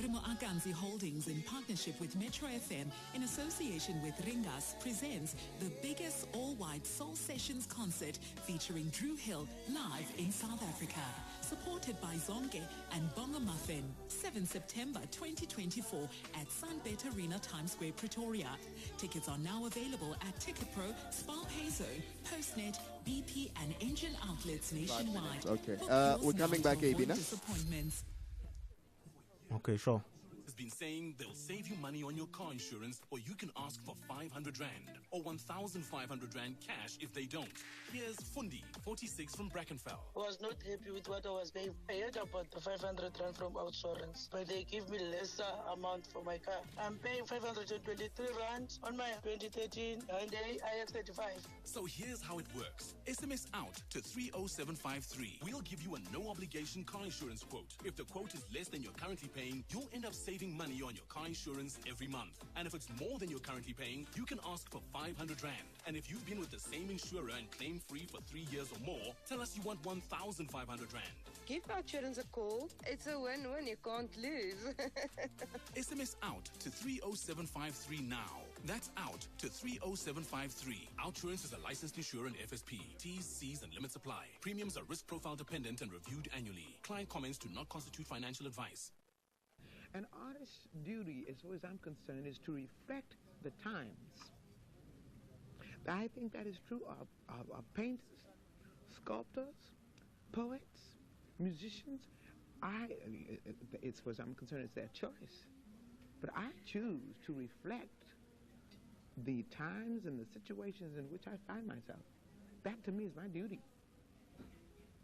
Remo Akanzi Holdings, in partnership with Metro FM, in association with Ringas, presents the biggest all-white Soul Sessions concert featuring Drew Hill live in South Africa. Supported by Zonke and Bonga Muffin, 7 September 2024 at Sunbet Arena, Times Square, Pretoria. Tickets are now available at Ticketpro, Spar Payzone, Postnet, BP and Engine outlets nationwide. Okay, we're coming back, Abina. Okay, sure. Has been saying they'll save you money on your car insurance, or you can ask for 500 Rand or 1,500 Rand cash if they don't. Here's Fundi, 46 from Brackenfell. I was not happy with what I was paying. I heard about the 500 Rand from Outsurance, but they give me lesser amount for my car. I'm paying 523 Rand on my 2013 Hyundai iX35. So here's how it works. SMS out to 30753. We'll give you a no-obligation car insurance quote. If the quote is less than you're currently paying, you'll end up saving money on your car insurance every month. And if it's more than you're currently paying, you can ask for 500 Rand. And if you've been with the same insurer and claim-free for 3 years or more, tell us you want 1,500 Rand. Give Outsurance a call. It's a win-win. You can't lose. SMS out to 30753 now. That's out to 30753. Outsurance is a licensed insurer and FSP. T's, C's, and limits apply. Premiums are risk profile dependent and reviewed annually. Client comments do not constitute financial advice. An artist's duty, as far as I'm concerned, is to reflect the times. I think that is true of painters, sculptors, poets, musicians. As far as I'm concerned, it's their choice. But I choose to reflect the times and the situations in which I find myself. That, to me, is my duty.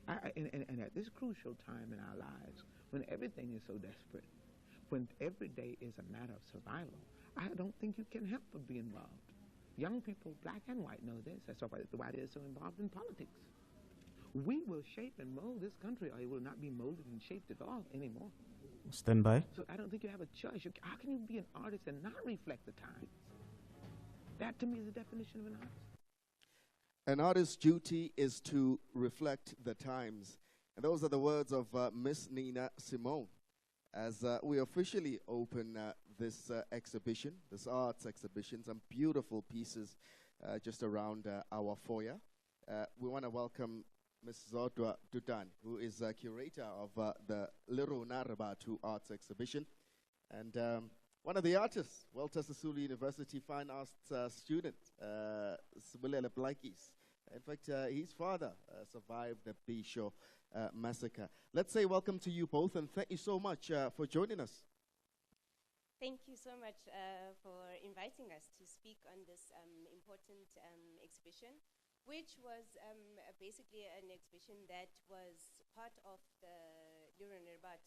And at this crucial time in our lives, when everything is so desperate, when every day is a matter of survival, I don't think you can help but be involved. Young people, black and white, know this. That's why they're so involved in politics. We will shape and mold this country, or it will not be molded and shaped at all anymore. Stand by. So I don't think you have a choice. How can you be an artist and not reflect the times? That, to me, is the definition of an artist. An artist's duty is to reflect the times. And those are the words of Miss Nina Simone. As we officially open this exhibition, this arts exhibition, some beautiful pieces just around our foyer. We want to welcome Ms. Zodwa Dudan, who is curator of the Lonwabo Arts Exhibition, and one of the artists, Walter Sisulu University Fine Arts student, Sibulele Blakis. In fact, his father survived the Bisho massacre. Let's say welcome to you both, and thank you so much for joining us. Thank you so much for inviting us to speak on this important exhibition, which was basically an exhibition that was part of the Lonwabo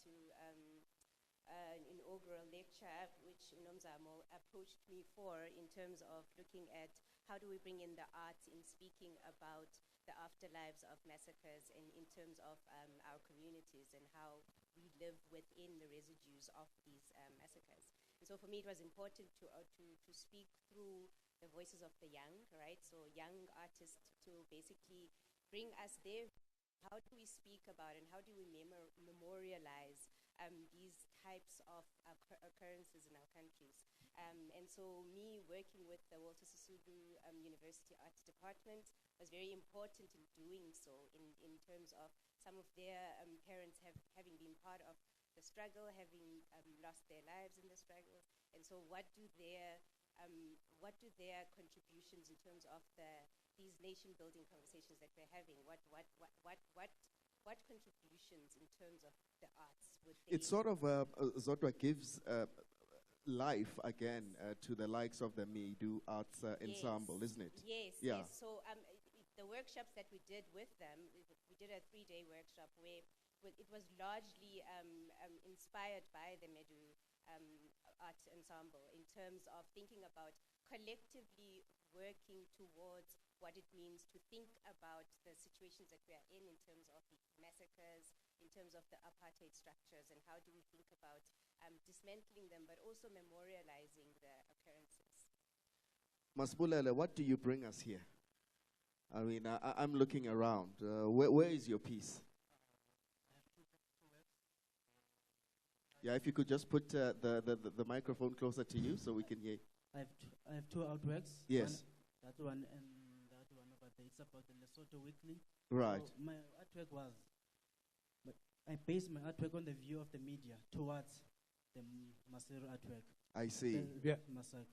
inaugural lecture, which Nomzamo approached me for in terms of looking at how do we bring in the arts in speaking about the afterlives of massacres and in terms of our communities and how we live within the residues of these massacres. And so for me, it was important to speak through the voices of the young, right? So young artists to basically bring us there. How do we speak about and how do we memorialize these types of occurrences in our countries? And so me working with the Walter Sisulu University Arts Department was very important in doing so in terms of some of their parents having been part of the struggle, having lost their lives in the struggle. And so what do their contributions in terms of these nation building conversations that we're having, what contributions in terms of the arts would they? It sort of Zodwa gives life again to the likes of the Midu Arts Ensemble, isn't it? Yes, yeah. Yes. So the workshops that we did with them, we did a 3-day workshop where it was largely inspired by the Medu Arts Ensemble in terms of thinking about collectively working towards what it means to think about the situations that we are in terms of the massacres, in terms of the apartheid structures, and how do we think about dismantling them, but also memorializing the occurrences. Masbulele, what do you bring us here? I mean, I'm looking around. Where is your piece? Yeah, if you could just put the microphone closer to you so we can hear. I have two artworks. Yes. That one and that one over there. It's about the Lesotho Weekly. Right. So my artwork was, I based my artwork on the view of the media towards the Maseru artwork. I see. The massacre.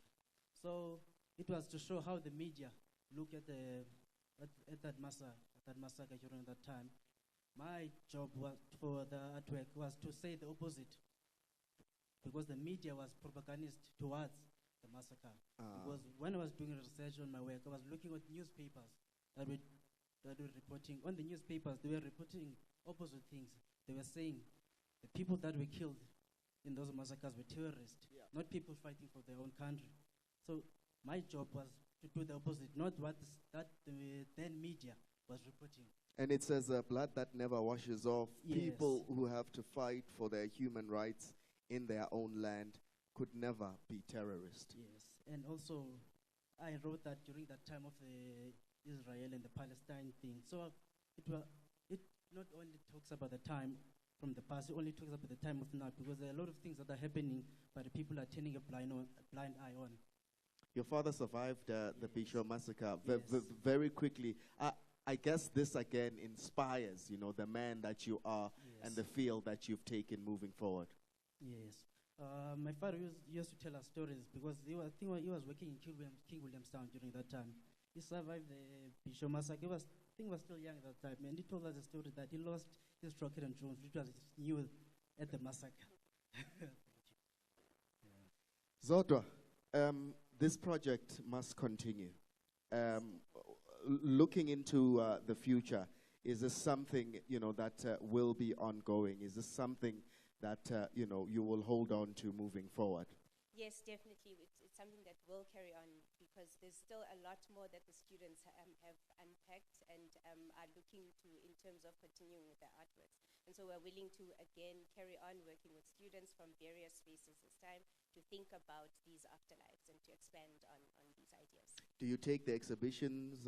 So it was to show how the media look at that massacre during that time. My job was for the artwork was to say the opposite, because the media was propagandist towards the massacre. Because when I was doing research on my work, I was looking at newspapers that were reporting. On the newspapers, they were reporting opposite things. They were saying the people that were killed in those massacres were terrorists, not people fighting for their own country. So my job was to do the opposite, not what that the then media was reporting. And it says blood that never washes off. Yes. People who have to fight for their human rights in their own land could never be terrorists. Yes, and also I wrote that during that time of the Israel and the Palestine thing. So it not only talks about the time from the past, it only talks about the time of now, because there are a lot of things that are happening, but the people are turning a blind eye on. Your father survived the Bisho massacre Yes. very quickly. I guess this again inspires, the man that you are and the field that you've taken moving forward. Yes. My father used to tell us stories because he was working in King Williamstown during that time. He survived the Bisho massacre. He was still young at that time, and he told us a story that he lost his rocket and drones, which was new at the massacre. Zodwa, this project must continue. Looking into the future, is this something that will be ongoing? Is this something that you will hold on to moving forward? Yes, definitely. It's something that will carry on because there's still a lot more that the students have unpacked and are looking to in terms of continuing with their artworks. And so we're willing to, again, carry on working with students from various spaces this time to think about these afterlives and to expand on these ideas. Do you take the exhibitions,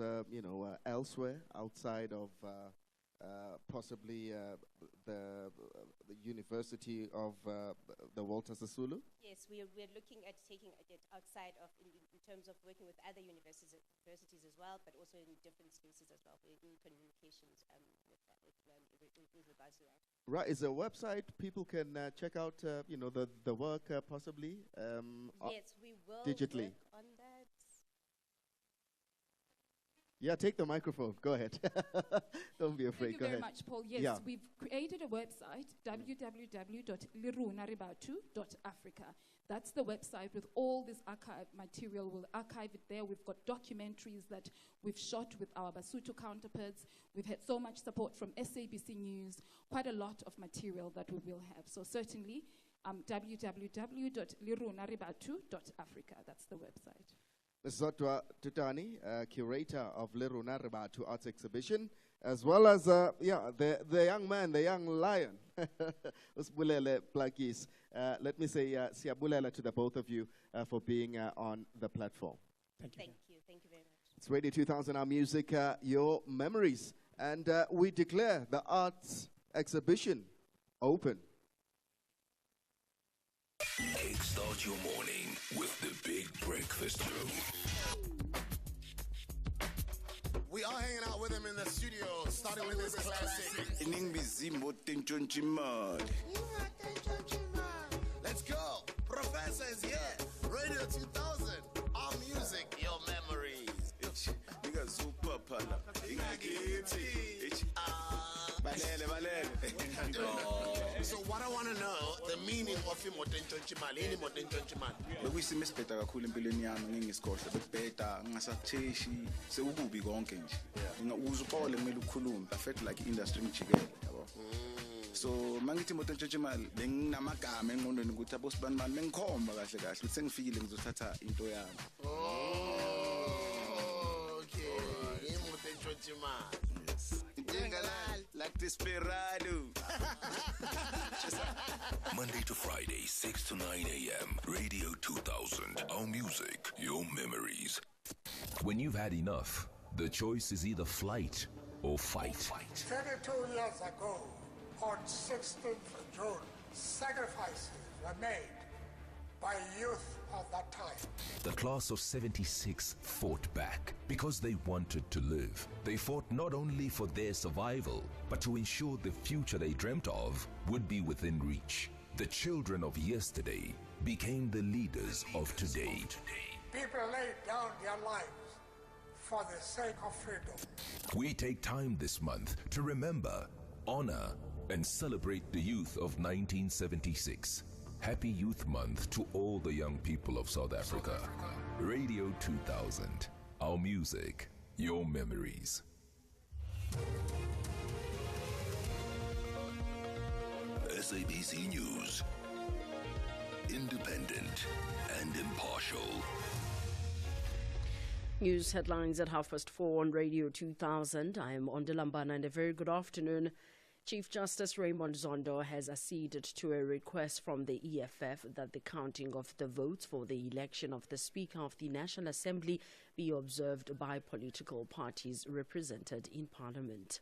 elsewhere outside of possibly the University of the Walter Sisulu? Yes, we're looking at taking it outside of in terms of working with other universities as well, but also in different spaces as well. We're in communications with regards to that. Right, is there a website people can check out, the work possibly? Yes, we will digitally. work on that. Yeah, take the microphone. Go ahead. Don't be afraid. Thank you Go very ahead. much, Paul. Yes, Yeah. we've created a website, www.lirunaribatu.africa. That's the website with all this archive material. We'll archive it there. We've got documentaries that we've shot with our Basotho counterparts. We've had so much support from SABC News, quite a lot of material that we will have. So certainly, www.lirunaribatu.africa. That's the website. Zotwa Tutani, curator of Liruna Ribatu Arts Exhibition, as well as the young man, the young lion, Usbulele Plakis. Let me say Siabulela to the both of you for being on the platform. Thank you very much. It's Radio 2000, our music, your memories. And we declare the arts exhibition open. Kickstart your morning with the Big Breakfast Room. We are hanging out with him in the studio, starting with his classic. Let's go. Professor is here. Radio 2000. Our music, your memories. So what I want to know, the meaning of imotentshontshimali. Yini imotentshontshimali? Bekuyisimesibheda kakhulu empilweni yami ngingisikhohle bekubheda ngingasatheshi sekukubi konke nje. Uzupole kumele ukhulume affect like industry ngijikele yabo. So mangithi imotentshontshimali benginamagama engqondweni ukuthi abosibani bani bengikhomba kahle kahle ukuthi sengifikile ngizothatha into yami. Okay. Imotentshontshimali. Like Desperado. Monday to Friday, 6 to 9 a.m. Radio 2000. Our music, your memories. When you've had enough, the choice is either flight or fight. 32 years ago, on 16th of June, sacrifices were made by youth of that time. The class of 76 fought back because they wanted to live. They fought not only for their survival, but to ensure the future they dreamt of would be within reach. The children of yesterday became the leaders of today. People laid down their lives for the sake of freedom. We take time this month to remember, honor, and celebrate the youth of 1976. Happy Youth Month to all the young people of South Africa. Radio 2000. Our music, your memories. SABC News. Independent and impartial. News headlines at 4:30 on Radio 2000. I am Ondilambana and a very good afternoon. Chief Justice Raymond Zondo has acceded to a request from the EFF that the counting of the votes for the election of the Speaker of the National Assembly be observed by political parties represented in Parliament.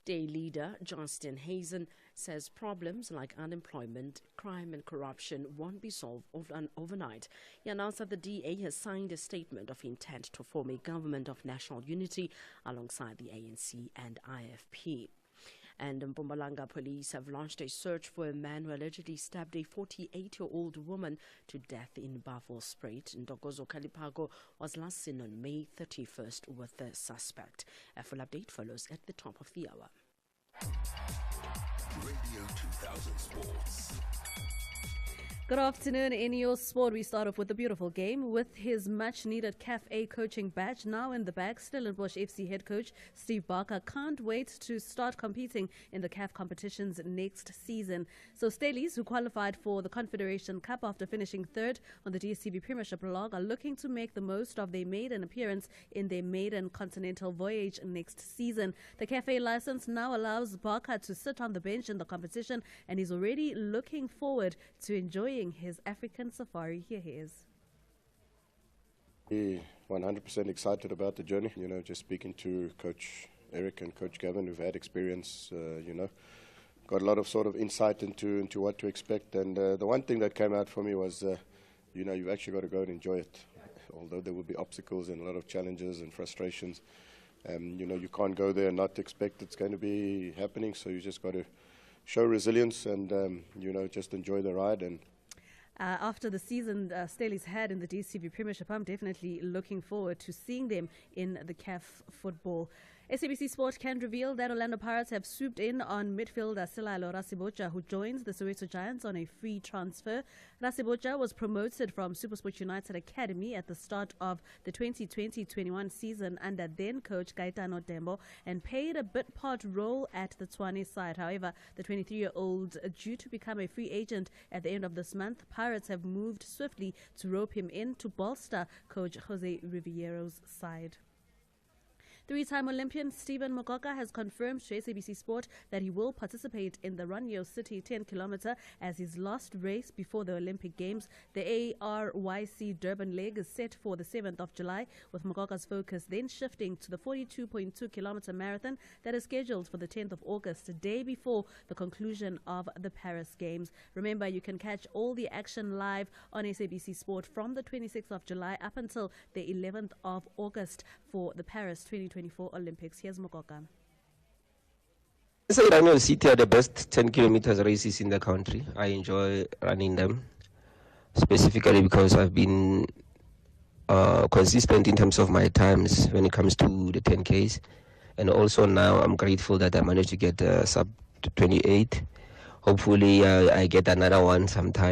DA leader Justin Hazen says problems like unemployment, crime and corruption won't be solved overnight. He announced that the DA has signed a statement of intent to form a government of national unity alongside the ANC and IFP. And Mpumalanga police have launched a search for a man who allegedly stabbed a 48-year-old woman to death in Baffelspruit. Ndogozo Kalipago was last seen on May 31st with the suspect. A full update follows at the top of the hour. Radio 2000 Sports. Good afternoon. In your sport, we start off with a beautiful game with his much-needed CAF A coaching badge now in the bag. Stellenbosch FC head coach Steve Barker can't wait to start competing in the CAF competitions next season. So Staleys, who qualified for the Confederation Cup after finishing third on the DSTV Premiership log, are looking to make the most of their maiden appearance in their maiden continental voyage next season. The CAF A license now allows Barker to sit on the bench in the competition, and he's already looking forward to enjoying his African safari. Here he is. 100% excited about the journey. You know, just speaking to Coach Eric and Coach Gavin, who've had experience, got a lot of sort of insight into what to expect. And the one thing that came out for me was, you've actually got to go and enjoy it. Although there will be obstacles and a lot of challenges and frustrations, you can't go there and not expect it's going to be happening. So you just got to show resilience and, just enjoy the ride. And after the season Staleys had in the DSTV Premiership, I'm definitely looking forward to seeing them in the CAF football. SABC Sport can reveal that Orlando Pirates have swooped in on midfielder Silalo Rasibotja, who joins the Soweto Giants on a free transfer. Rasibotja was promoted from SuperSport United Academy at the start of the 2020-21 season under then coach Gaetano Dembo and played a bit part role at the Tshwane side. However, the 23-year-old, due to become a free agent at the end of this month, Pirates have moved swiftly to rope him in to bolster coach Jose Riviero's side. Three-time Olympian Stephen Mokoka has confirmed to SABC Sport that he will participate in the Runyo City 10-kilometer as his last race before the Olympic Games. The ARYC Durban leg is set for the 7th of July, with Mokoka's focus then shifting to the 42.2-kilometer marathon that is scheduled for the 10th of August, a day before the conclusion of the Paris Games. Remember, you can catch all the action live on SABC Sport from the 26th of July up until the 11th of August for the Paris 2024 Olympics. Here's Mokoka. Runyo City are the best 10 kilometers races in the country. I enjoy running them, specifically because I've been consistent in terms of my times when it comes to the 10Ks. And also now I'm grateful that I managed to get sub 28. Hopefully I get another one sometime.